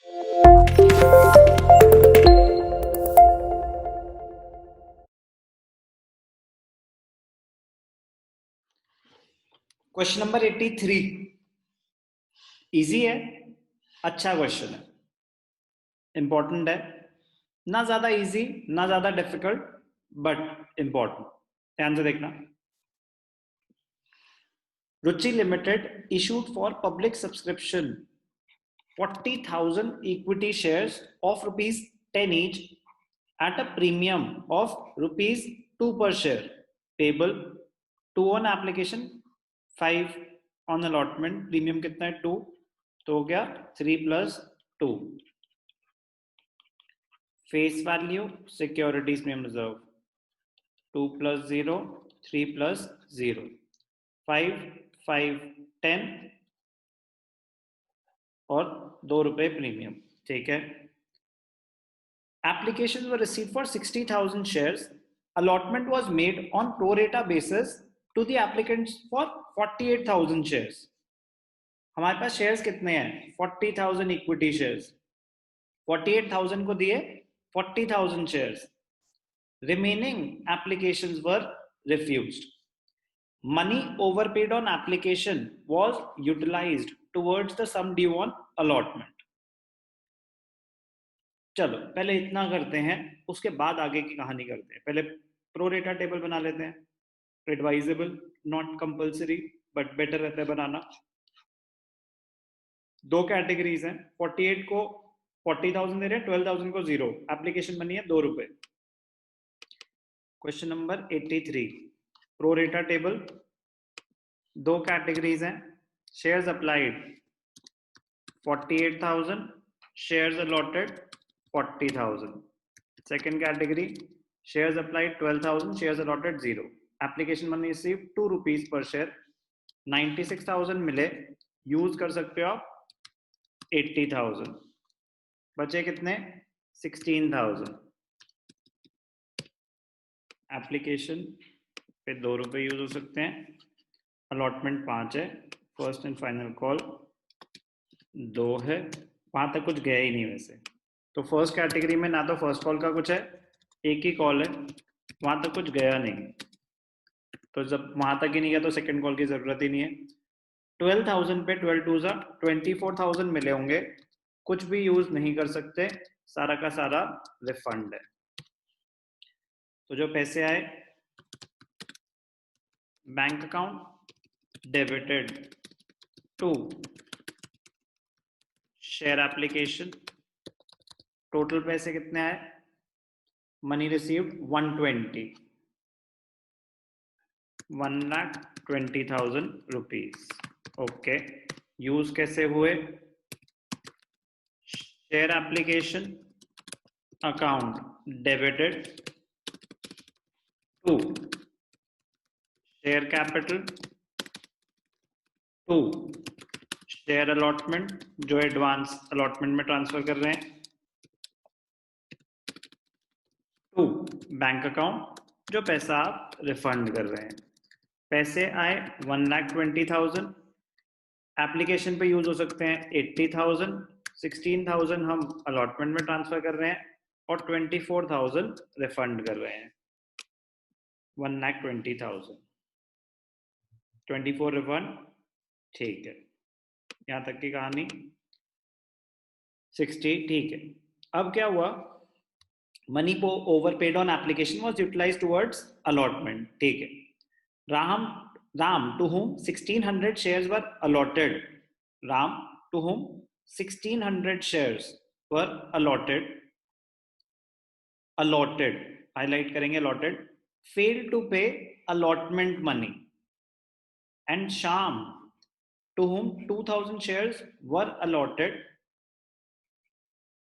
Question number 83 easy है, अच्छा question है, इंपॉर्टेंट है, ना ज्यादा इजी ना ज्यादा डिफिकल्ट, बट इंपॉर्टेंट। ध्यान से देखना। रुचि limited issued for public subscription 40,000 equity shares of rupees 10 each at a premium of rupees 2 per share, payable 2 on application, 5 on allotment। Premium कितना है? 2, तो हो गया 3 plus 2। फेस वैल्यू सिक्योरिटीज में रिजर्व 2 plus 0, 3 plus 0, 5 5 10 और 2 रुपए प्रीमियम। ठीक है। Applications were received for 60,000 shares. Allotment was made on pro rata basis to the applicants for 48,000 shares. हमारे पास शेयर्स कितने हैं? 40,000 इक्विटी शेयर्स। 48,000 को दिए 40,000 shares. Remaining applications were refused. Money overpaid on application was utilized towards the sum due on allotment. चलो पहले इतना करते हैं, उसके बाद आगे की कहानी करते हैं। पहले प्रो रेटा टेबल बना लेते हैं। Advisable, not compulsory, but better रहता है बनाना। दो कैटेगरीज हैं, 48 को 40,000 दे रहे हैं, 12,000 को 0। एप्लीकेशन बनी है 2 रुपए। क्वेश्चन नंबर 83, प्रो रेटा टेबल। दो कैटेगरीज हैं, shares applied 48,000, shares allotted 40,000। Second category, shares applied 12,000, shares allotted 0। Application money receive 2 rupees per share. 96,000 मिले, यूज कर सकते हो आप 80,000। बचे कितने? 16,000। एप्लीकेशन पे 2 रुपए यूज हो सकते हैं। अलॉटमेंट 5 है। फर्स्ट एंड फाइनल कॉल 2 है। वहां तक कुछ गया ही नहीं वैसे तो। फर्स्ट कैटेगरी में ना तो फर्स्ट कॉल का कुछ है, एक ही कॉल है, वहां तक कुछ गया नहीं। तो जब वहां तक ही नहीं गया तो सेकंड कॉल की जरूरत ही नहीं है। 12,000 पे 12 टू 24,000 मिले होंगे, कुछ भी यूज नहीं कर सकते, सारा का सारा रिफंड है। तो जो पैसे आए, bank account debited to share application. Total पैसे कितने आए? Money received 1,20,000 rupees. Okay, use कैसे हुए? Share application account debited to share capital to share allotment, जो एडवांस अलॉटमेंट में ट्रांसफर कर रहे हैं, टू बैंक अकाउंट, जो पैसा आप रिफंड कर रहे हैं। पैसे आए 1,20,000। एप्लीकेशन पे यूज हो सकते हैं 80,000, 16,000 हम अलॉटमेंट में ट्रांसफर कर रहे हैं और 24,000 रिफंड कर रहे हैं। 1,20,000, 24 रिफंड। ठीक है, यहां तक की कहानी 60। ठीक है, अब क्या हुआ? मनी को overpaid on application was utilised towards allotment. ठीक है। Ram to whom 1,600 shares were allotted. Ram to whom 1,600 shares were allotted. Allotted, highlight करेंगे allotted. Failed to pay allotment money. And Sham to whom 2,000 shares were allotted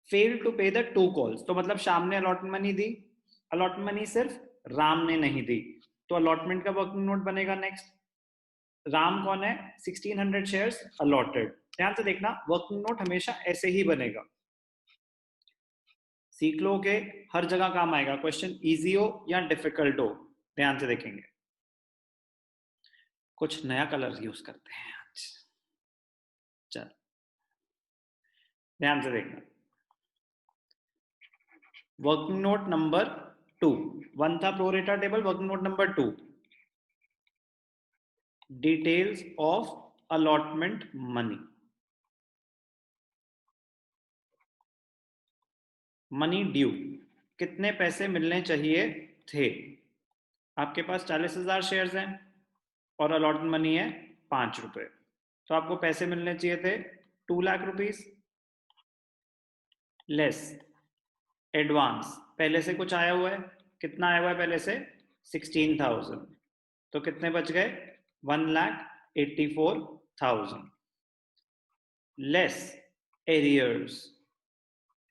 failed to pay the 2 calls। तो मतलब शाम ने allotment money दी, allotment money सिर्फ राम ने नहीं दी, तो allotment का वर्किंग नोट बनेगा नेक्स्ट। राम कौन है? 1,600 शेयर्स अलॉटेड। ध्यान से देखना, वर्किंग नोट हमेशा ऐसे ही बनेगा। सीख लो के हर जगह काम आएगा, क्वेश्चन इजी हो या डिफिकल्ट हो। ध्यान से देखेंगे। कुछ नया कलर यूज करते हैं आज। चल, ध्यान से देखना। वर्किंग नोट नंबर 2, 1 था pro rata table, working note number 2, details of allotment money. Money due, कितने पैसे मिलने चाहिए थे। आपके पास 40,000 शेयर्स हैं और अलॉटमेंट मनी है 5 रुपए, तो आपको पैसे मिलने चाहिए थे 2 लाख रुपीस, लेस एडवांस, पहले से कुछ आया हुआ है, कितना आया हुआ है पहले से 16,000, तो कितने बच गए 1,84,000, लेस एरियर्स,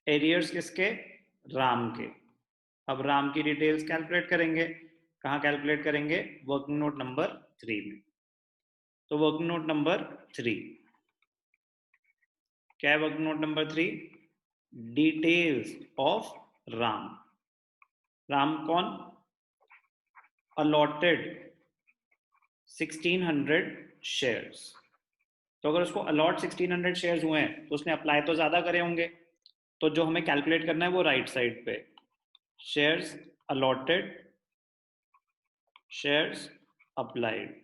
एरियर्स किसके, राम के। अब राम की डिटेल्स कैलकुलेट करेंगे, कहाँ कैलकुलेट करेंगे, वर्किंग नोट नंबर 3 में। तो वर्किंग नोट नंबर 3 क्या है, working note number 3, details of Ram. Ram कौन, अलॉटेड 1600 शेयर्स, तो अगर उसको अलॉट 1600 शेयर्स हुए हैं तो उसने अप्लाई तो ज्यादा करे होंगे, तो जो हमें कैलकुलेट करना है वो राइट साइड पे, शेयर्स अलॉटेड, शेयर्स अप्लाइड।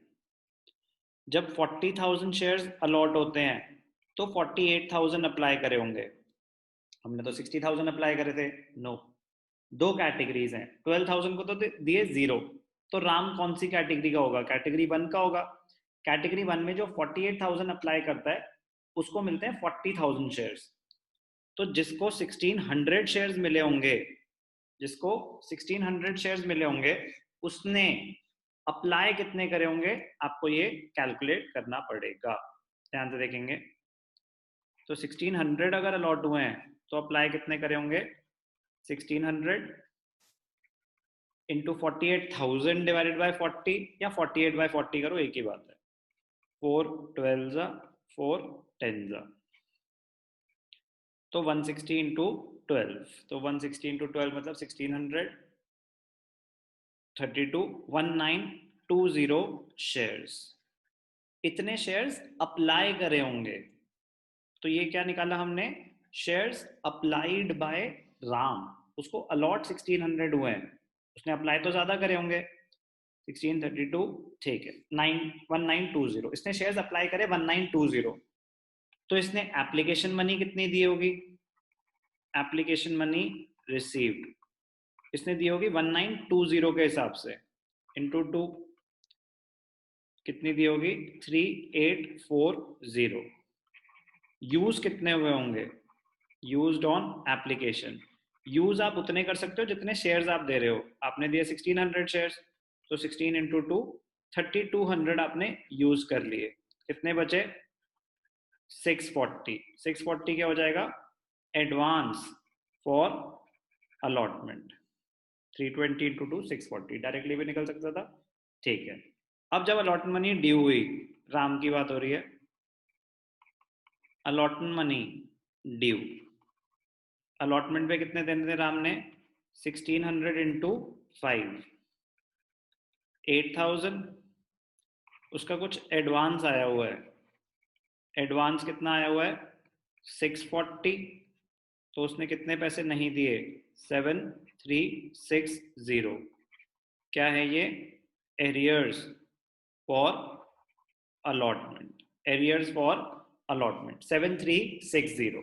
जब 40,000 शेयर्स अलॉट होते हैं तो 48,000 अप्लाई करे होंगे, हमने तो 60,000 अप्लाई करे थे, नो। दो कैटेगरीज हैं, 12,000 को तो दिए जीरो, तो राम कौन सी कैटेगरी का होगा, कैटेगरी 1 का होगा। कैटेगरी 1 में जो 48,000 अप्लाई करता है उसको मिलते हैं 40,000 शेयर्स, तो जिसको 1600 शेयर्स मिले होंगे, जिसको 1600 शेयर्स मिले होंगे उसने अप्लाई कितने करे होंगे, आपको ये कैलकुलेट करना पड़ेगा। ध्यान से देखेंगे, तो 1600 अगर अलॉट हुए हैं तो अप्लाई कितने करे होंगे, 1600 इंटू 48,000 डिवाइडेड बाय 40, या 48 बाय 40 करो, एक ही बात है, 4 12 जा 4 10 जा, तो 160 इंटू 12, तो 160 इंटू 12 मतलब 1600 32 1920 शेयर्स, इतने शेयर्स अप्लाई करे होंगे। तो ये क्या निकाला हमने, शेयर्स अप्लाइड बाय राम, उसको अलॉट 1600 हुए हैं, उसने अप्लाई तो ज्यादा करे होंगे 1632, ठीक है 1920, इसने शेयर्स अप्लाई करे 1920, तो इसने एप्लीकेशन मनी कितनी दी होगी, एप्लीकेशन मनी रिसीव्ड इसने दी होगी 1920 के हिसाब से, इंटू 2 कितनी दी होगी 3840, यूज कितने हुए होंगे, यूज्ड ऑन एप्लीकेशन, यूज आप उतने कर सकते हो जितने शेयर्स आप दे रहे हो, आपने दिए 1600 शेयर्स, तो 16 इंटू 2 3200 आपने यूज कर लिए, कितने बचे 640, 640 क्या हो जाएगा, advance for allotment, 320 into 2 640, directly भी निकल सकता था, ठीक है। अब जब अलॉटमेंट मनी ड्यू हुई, राम की बात हो रही है, अलॉटमेंट मनी ड्यू, अलॉटमेंट पे कितने देने थे राम ने, 1600 इंटू 5 8,000, उसका कुछ एडवांस आया हुआ है, एडवांस कितना आया हुआ है 640, तो उसने कितने पैसे नहीं दिए 7360, क्या है ये, arrears for allotment, arrears for allotment 7360,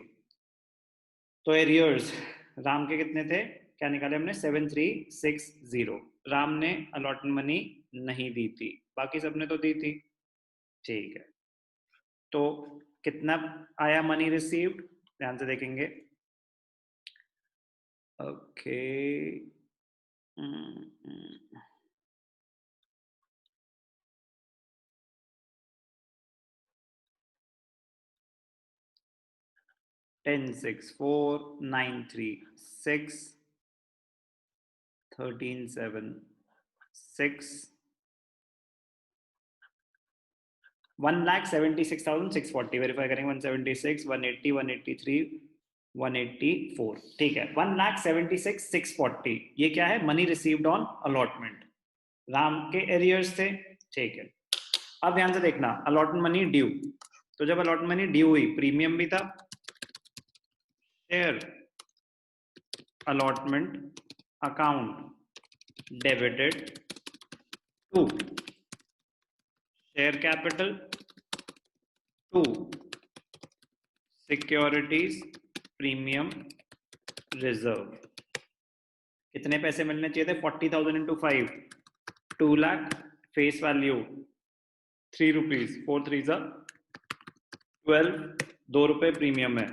तो एरियर्स राम के कितने थे, क्या निकाले हमने 7360, राम ने अलॉटमेंट मनी नहीं दी थी, बाकी सबने तो दी थी, ठीक है। तो कितना आया मनी रिसीव्ड, ध्यान से देखेंगे, ओके 10,6,4,936 13,7,6 1,76,640, वेरीफाई करेंगे 176 180 183 184, ठीक है 1,76,640, ये क्या है, money received on allotment, Ram के एरियर्स थे, ठीक है। अब ध्यान से देखना, अलॉटमेंट मनी ड्यू, तो जब अलॉटमेंट मनी ड्यू हुई प्रीमियम भी था, share allotment account debited to share capital to securities premium reserve. कितने पैसे मिलने चाहिए थे? 40,000 into 5, 2 lakh. Face value 3 rupees, 4 3 12, 2 रुपए प्रीमियम है,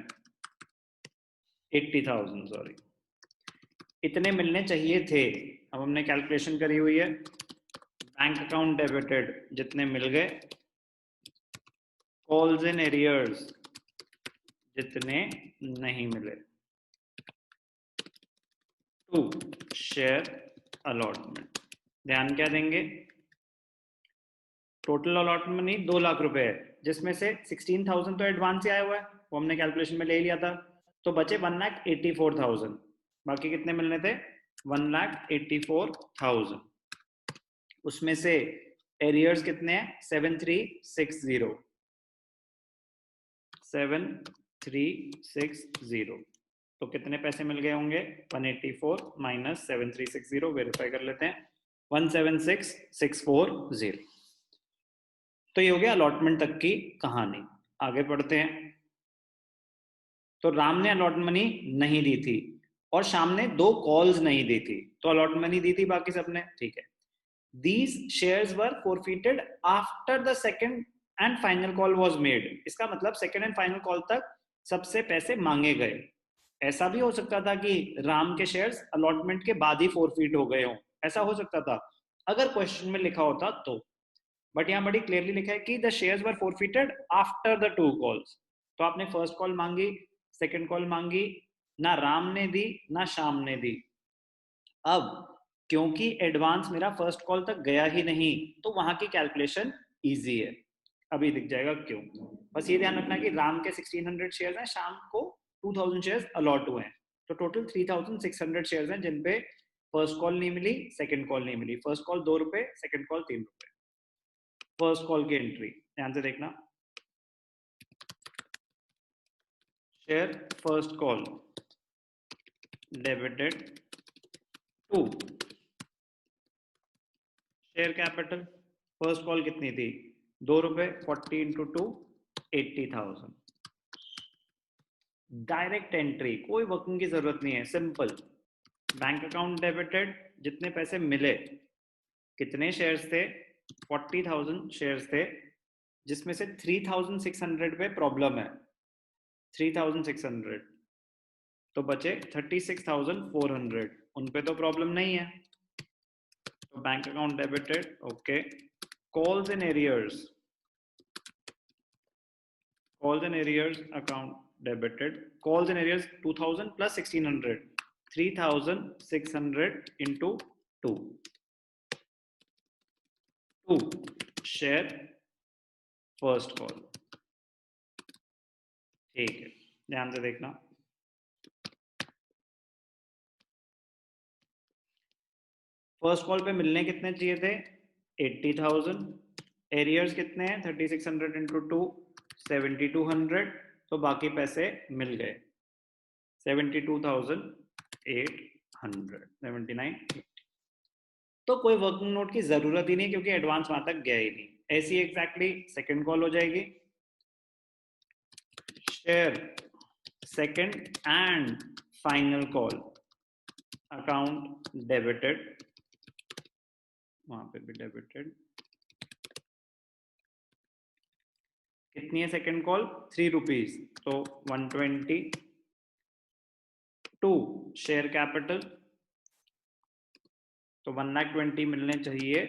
80,000 सॉरी, इतने मिलने चाहिए थे। अब हमने कैलकुलेशन करी हुई है, बैंक अकाउंट डेबिटेड जितने मिल गए, कॉल्स इन एरियर्स जितने नहीं मिले, टू शेयर अलॉटमेंट। ध्यान क्या देंगे? टोटल अलॉटमेंट नहीं 2 लाख रुपए है, जिसमें से 16,000 तो एडवांस ही आया हुआ है, वो हमने कैलकुलेशन में ले लिया था, तो बचे 1,84,000। बाकी कितने मिलने थे? 1,84,000। उसमें से एरियर्स कितने हैं? 7,360, 7,360। तो कितने पैसे मिल गए होंगे? 184 माइनस 7,360, वेरीफाई कर लेते हैं, 176,640। तो ये हो गया अलॉटमेंट तक की कहानी। आगे पढ़ते हैं। तो राम ने अलॉट मनी नहीं दी थी और श्याम ने 2 कॉल्स नहीं दी थी, तो अलॉट मनी दी थी बाकी सबने, ठीक है। These shares were forfeited after the second and final call was made। इसका मतलब सेकेंड एंड फाइनल कॉल तक सबसे पैसे मांगे गए। ऐसा भी हो सकता था कि राम के शेयर्स अलॉटमेंट के बाद ही फोरफीट हो गए हों, ऐसा हो सकता था अगर क्वेश्चन में लिखा होता तो। बट यहाँ बड़ी क्लियरली लिखा है कि the shares were forfeited after the 2 calls. तो आपने फर्स्ट कॉल मांगी, सेकेंड कॉल मांगी, ना राम ने दी ना श्याम ने दी। अब क्योंकि एडवांस मेरा फर्स्ट कॉल तक गया ही नहीं, तो वहां की कैलकुलेशन इजी है। अभी दिख जाएगा क्यों। बस ये ध्यान रखना कि राम के 1600 शेयर्स हैं, श्याम को 2000 शेयर्स अलॉट हुए हैं, तो टोटल 3600 शेयर्स हैं जिन पे फर्स्ट कॉल नहीं मिली, सेकंड कॉल नहीं मिली। फर्स्ट कॉल 2 रुपए, सेकंड कॉल 3 रुपए। फर्स्ट कॉल की एंट्री ध्यान से देखना, share first call debited to share capital. First call कितनी थी? 2 रुपए, 40 इंटू 2, 80,000। डायरेक्ट एंट्री, कोई वर्किंग की जरूरत नहीं है, सिंपल। बैंक अकाउंट डेबिटेड, जितने पैसे मिले, कितने शेयर्स थे? 40,000 शेयर्स थे, जिसमें से 3,600 पे प्रॉब्लम है, 3,600, तो बचे 36,400, उन पे तो प्रॉब्लम नहीं है, तो bank account debited, okay. Calls in arrears, calls and arrears account debited, calls and arrears 2000 plus 1600, 3600 into 2 to share first call। ठीक है, ध्यान से देखना। फर्स्ट कॉल पे मिलने कितने चाहिए थे? 80,000। एरियर्स कितने हैं? 3600 इंटू 2, 7200, तो बाकी पैसे मिल गए, 72,800, 79। तो कोई वर्किंग नोट की जरूरत ही नहीं क्योंकि एडवांस वहां तक गया ही नहीं। ऐसी एग्जैक्टली सेकंड कॉल हो जाएगी, share second and final call account debited, वहां पे भी डेबिटेड। कितनी है सेकंड कॉल? 3 रुपीज, तो 120 टू शेयर कैपिटल, तो 1,20,000 मिलने चाहिए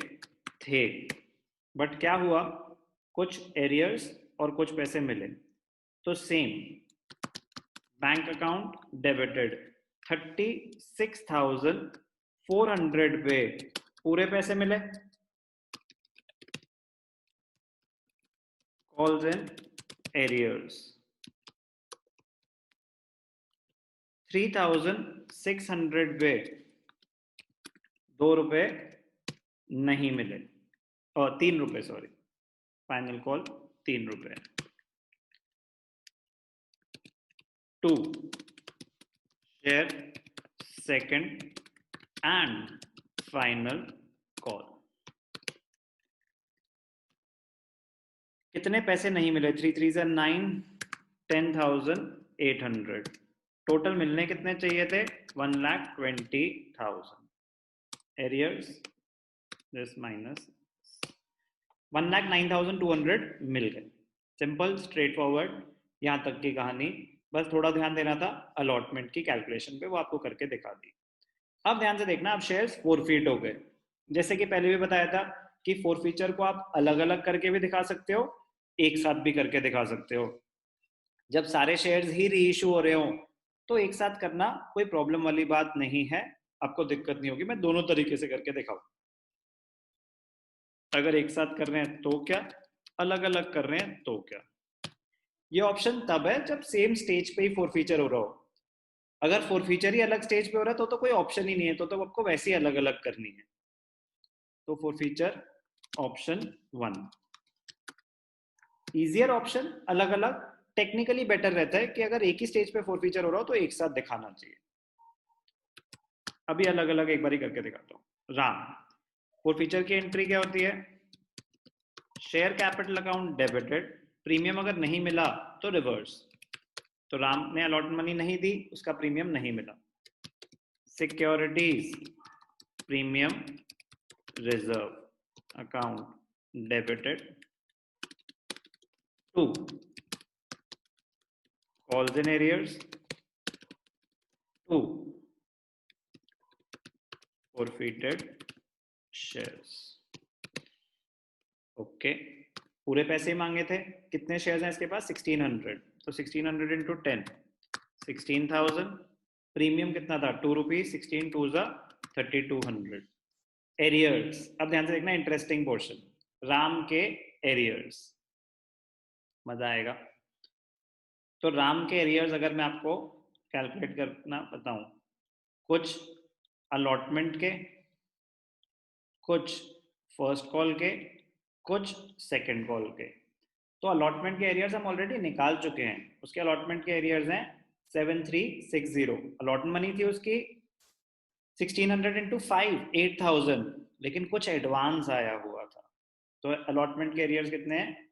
थे, बट क्या हुआ, कुछ एरियर्स और कुछ पैसे मिले, तो सेम बैंक अकाउंट डेबिटेड 36,400 पे पूरे पैसे मिले, कॉल्स इन एरियर्स 3,600 पे 2 रुपए नहीं मिले, और 3 रुपए सॉरी, फाइनल कॉल 3 रुपए। To share second and final call. कितने पैसे नहीं मिले? 3 3 9, 10,800। टोटल मिलने कितने चाहिए थे? 1,20,000। एरियर्स दिस माइनस 1,09,200 मिल गए। सिंपल स्ट्रेट फॉरवर्ड यहां तक की कहानी। बस थोड़ा ध्यान देना था अलॉटमेंट की कैलकुलेशन पे, वो आपको करके दिखा दी। अब ध्यान से देखना, अब शेयर्स फोरफीट हो गए। जैसे कि पहले भी बताया था कि फोरफीचर को आप अलग अलग करके भी दिखा सकते हो, एक साथ भी करके दिखा सकते हो। जब सारे शेयर्स ही रीइश्यू हो रहे हो तो एक साथ करना कोई प्रॉब्लम वाली बात नहीं है, आपको दिक्कत नहीं होगी। मैं दोनों तरीके से करके दिखाऊं। अगर एक साथ कर रहे हैं तो क्या, अलग अलग कर रहे हैं तो क्या। ये ऑप्शन तब है जब सेम स्टेज पे ही फोरफीचर हो रहा हो। अगर फोरफीचर ही अलग स्टेज पे हो रहा है तो कोई ऑप्शन ही नहीं है, तो आपको वैसे ही अलग अलग करनी है। तो फोरफीचर ऑप्शन 1 इजियर ऑप्शन। अलग अलग टेक्निकली बेटर रहता है कि अगर एक ही स्टेज पे फोरफीचर हो रहा हो तो एक साथ दिखाना चाहिए। अभी अलग अलग एक बार ही करके दिखाता हूँ। राम फोरफीचर की एंट्री क्या होती है? Share capital account debited, premium अगर नहीं मिला तो रिवर्स। तो राम ने अलॉट मनी नहीं दी, उसका प्रीमियम नहीं मिला। Securities premium reserve account debited to calls in arrears to forfeited shares। Okay, पूरे पैसे मांगे थे। कितने शेयर्स हैं इसके पास? 1600। तो 1600 इंटू 10 16,000। प्रीमियम कितना था? 2 रुपीज। 16 टू जा 3200। एरियर्स, अब ध्यान से देखना, इंटरेस्टिंग पोर्शन। राम के एरियर्स, मजा आएगा। तो राम के एरियर्स अगर मैं आपको कैलकुलेट करना बताऊं, कुछ अलॉटमेंट के, कुछ फर्स्ट कॉल के, कुछ सेकंड कॉल के। तो अलॉटमेंट के एरियर्स हम ऑलरेडी निकाल चुके हैं। उसके अलॉटमेंट के एरियर्स हैं 7360। अलॉटमेंट मनी थी उसकी 1600 इंटू 5 8000, लेकिन कुछ एडवांस आया हुआ था। तो अलॉटमेंट के एरियर्स कितने हैं?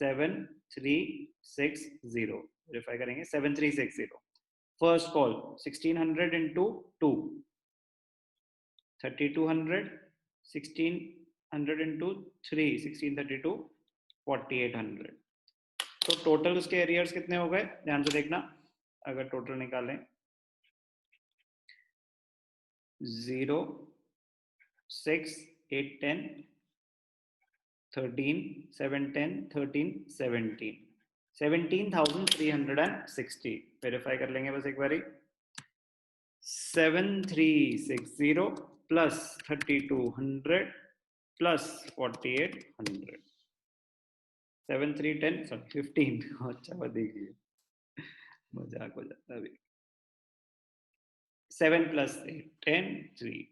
7360। वेरीफाई करेंगे 7360। First call 1600 into 2 3200, 1600 into 3 1632 4800। तो टोटल उसके एरियर्स कितने हो गए? ध्यान से देखना, अगर टोटल निकालें 0 6 8 10 13 7 10 13 17 17,360। वेरीफाई कर लेंगे बस एक बारी। 7360 प्लस 3200 प्लस 4800 7310 15। अच्छा देखिए, मजाक हो जाता है अभी। 7 प्लस 8 10 3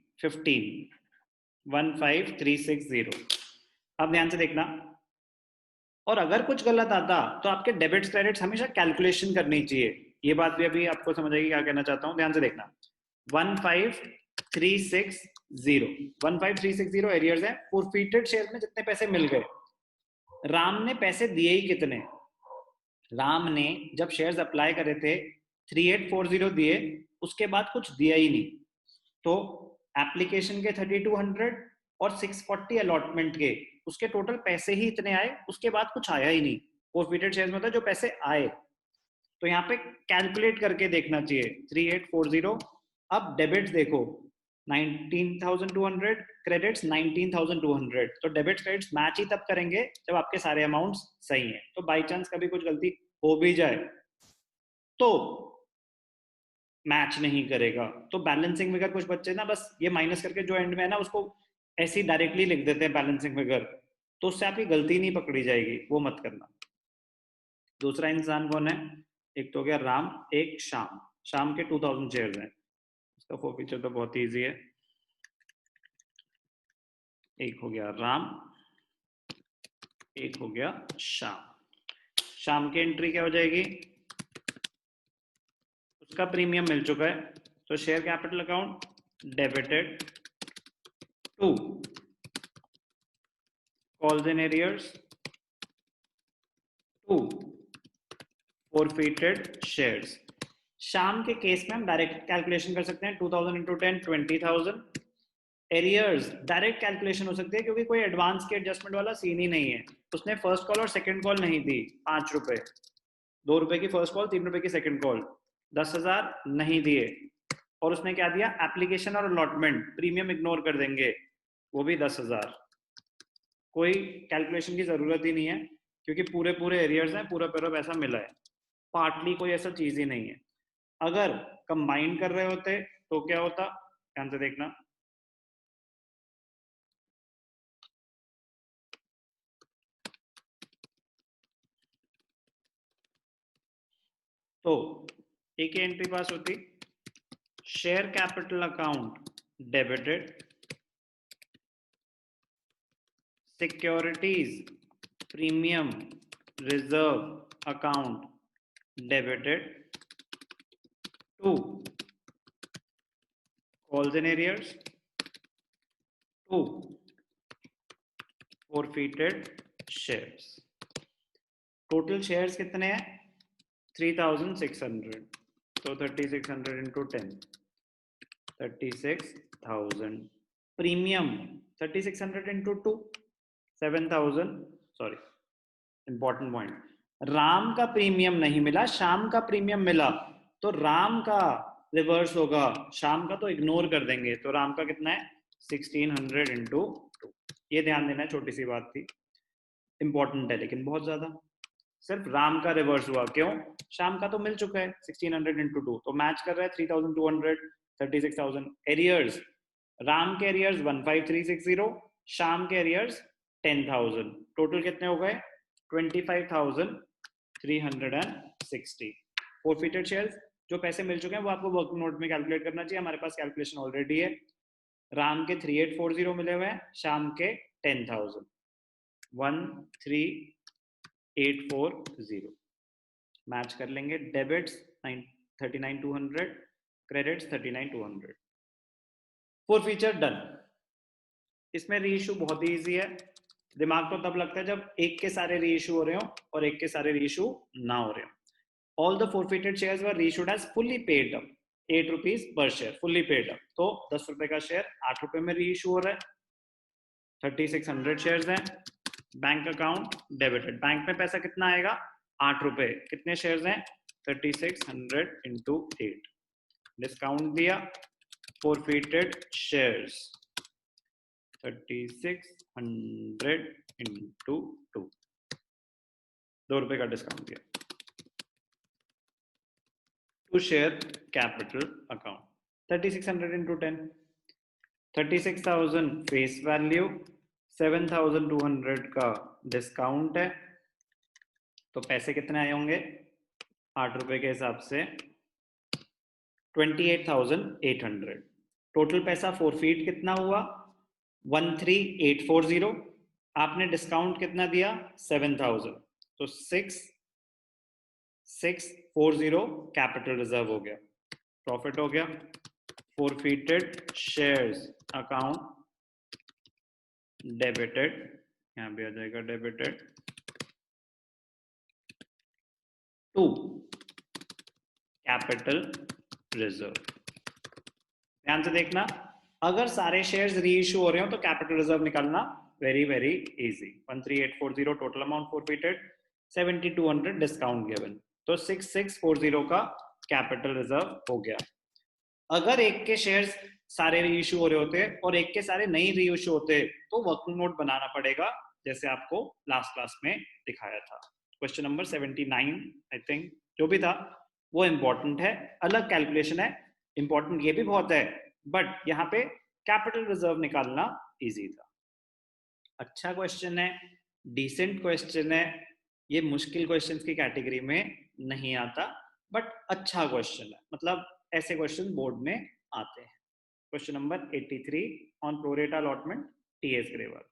15 15360। अब ध्यान से देखना, और अगर कुछ गलत आता तो आपके डेबिट्स क्रेडिट्स हमेशा कैलकुलेशन करनी चाहिए। ये बात भी अभी आपको समझ आएगी क्या कहना चाहता हूं। ध्यान से देखना, 15360 15360 एरियर्स है। फोरफीटेड शेयर में जितने पैसे मिल गए, राम ने पैसे दिए ही कितने? राम ने जब शेयर्स अप्लाई करे थे 3840 दिए, उसके बाद कुछ दिया ही नहीं। तो एप्लीकेशन के 3200 और 640 अलॉटमेंट के, उसके टोटल पैसे ही इतने आए, उसके बाद कुछ आया ही नहीं। फोरफीटेड शेयर्स में होता है जो पैसे आए। तो यहाँ पे कैलकुलेट करके देखना चाहिए 3840। अब डेबिट्स देखो 19,200, क्रेडिट्स 19,200। तो डेबिट्स क्रेडिट्स मैच ही तब करेंगे जब आपके सारे अमाउंट्स सही हैं। तो बाई चांस कभी कुछ गलती हो भी जाए तो मैच नहीं करेगा। तो बैलेंसिंग फिगर कुछ बच्चे ना बस ये माइनस करके जो एंड में है ना उसको ऐसे ही डायरेक्टली लिख देते हैं बैलेंसिंग फिगर, तो उससे आपकी गलती नहीं पकड़ी जाएगी, वो मत करना। दूसरा इंसान कौन है? एक तो हो गया राम, एक शाम। शाम के 2000 शेयर्स हैं, उसका फोरफीचर तो बहुत ईजी है। एक हो गया राम, एक हो गया शाम। शाम की एंट्री क्या हो जाएगी? उसका प्रीमियम मिल चुका है, तो share capital account debited to calls in arrears to forfeited shares. शाम के केस में हम डायरेक्ट कैलकुलेशन कर सकते हैं, 2000 इंटू 10 20,000। एरियर्स डायरेक्ट कैलकुलेशन हो सकती है क्योंकि कोई एडवांस के एडजस्टमेंट वाला सीन ही नहीं है। उसने फर्स्ट कॉल और सेकंड कॉल नहीं दी, 5 रुपए, 2 रुपए की फर्स्ट कॉल, 3 रुपए की सेकंड कॉल, 10,000 नहीं दिए। और उसने क्या दिया, एप्लीकेशन और अलॉटमेंट, प्रीमियम इग्नोर कर देंगे, वो भी 10,000। कोई कैलकुलेशन की जरूरत ही नहीं है क्योंकि पूरे पूरे एरियर्स हैं, पूरा पूरा पैसा मिला है, पार्टली कोई ऐसा चीज ही नहीं है। अगर कंबाइन कर रहे होते तो क्या होता, ध्यान से देखना। तो एक एंट्री पास होती, share capital account debited, securities premium reserve account debited to calls in arrears to forfeited shares. Total shares कितने हैं, 3,600, तो 3,600 into 10, 36,000। Premium 3,600 into 2, 7,000। Sorry, important point, Ram का प्रीमियम नहीं मिला, शाम का प्रीमियम मिला, तो राम का रिवर्स होगा, शाम का तो इग्नोर कर देंगे। तो राम का कितना है, 1,600 इंटू 2। ये ध्यान देना, छोटी सी बात थी, इंपॉर्टेंट है लेकिन बहुत ज्यादा। सिर्फ राम का रिवर्स हुआ, क्यों, शाम का तो मिल चुका है 1,600 इंटू 2, तो मैच कर रहा है 3,200, 36,000। एरियर्स, राम के एरियर्स 15,360, शाम के एरियर्स 10,000, टोटल कितने हो गए, 25,360। फॉरफिटेड शेयर्स, जो पैसे मिल चुके हैं वो आपको वर्किंग नोट में कैलकुलेट करना चाहिए, हमारे पास कैलकुलेशन ऑलरेडी है। राम के 3,840 मिले हुए हैं, शाम के 10,000, 13,840 मैच कर लेंगे। Debits 39,200, credits 39,200। Forfeiture done. इसमें रीइश्यू बहुत ही ईजी है, दिमाग तो तब लगता है जब एक के सारे रीइश्यू हो रहे हो और एक के सारे रीइश्यू ना हो रहे हो। All the forfeited shares were reissued as fully paid up, 8 rupees per share, fully paid up, तो 10 रुपए का शेयर 8 रुपए में रीइश्यू हो रहा है। 3,600 शेयर्स हैं, बैंक अकाउंट डेबिटेड, बैंक में पैसा कितना आएगा, 8 रुपए, कितने शेयर्स हैं, 3,600 इंटू 8, डिस्काउंट दिया, फॉरफिटेड शेयर्स 3,600 इंटू 2, 2 रुपए का डिस्काउंट दिया, to share capital account 3,600 into 10, 36,000 face value, 7,200 का डिस्काउंट है, तो पैसे कितने आए होंगे, 8 रुपए के हिसाब से 28,800। टोटल पैसा फॉरफिट कितना हुआ, 13,840, आपने डिस्काउंट कितना दिया, 7,000, तो 6,640 कैपिटल रिजर्व हो गया, प्रॉफिट हो गया। फॉरफिटेड शेयर्स अकाउंट डेबिटेड, यहां भी आ जाएगा डेबिटेड टू कैपिटल रिजर्व। ध्यान से देखना, अगर सारे शेयर्स रीइश्यू हो रहे हो तो कैपिटल रिजर्व निकालना very very easy. 13,840 total amount forfeited, 7,200 discount given, तो 6,640 का कैपिटल रिजर्व हो गया। अगर एक के शेयर्स सारे रीइश्यू हो रहे होते और एक के सारे नहीं रीइश्यू होते तो वर्किंग नोट बनाना पड़ेगा, जैसे आपको लास्ट क्लास में दिखाया था। क्वेश्चन नंबर 79 आई थिंक जो भी था वो इंपॉर्टेंट है, अलग कैलकुलेशन है, इंपॉर्टेंट ये भी बहुत है, बट यहाँ पे कैपिटल रिजर्व निकालना इजी था। अच्छा क्वेश्चन है, डिसेंट क्वेश्चन है, ये मुश्किल क्वेश्चंस की कैटेगरी में नहीं आता, बट अच्छा क्वेश्चन है, मतलब ऐसे क्वेश्चन बोर्ड में आते हैं। Question number 83 on pro rata allotment, TS Grewal.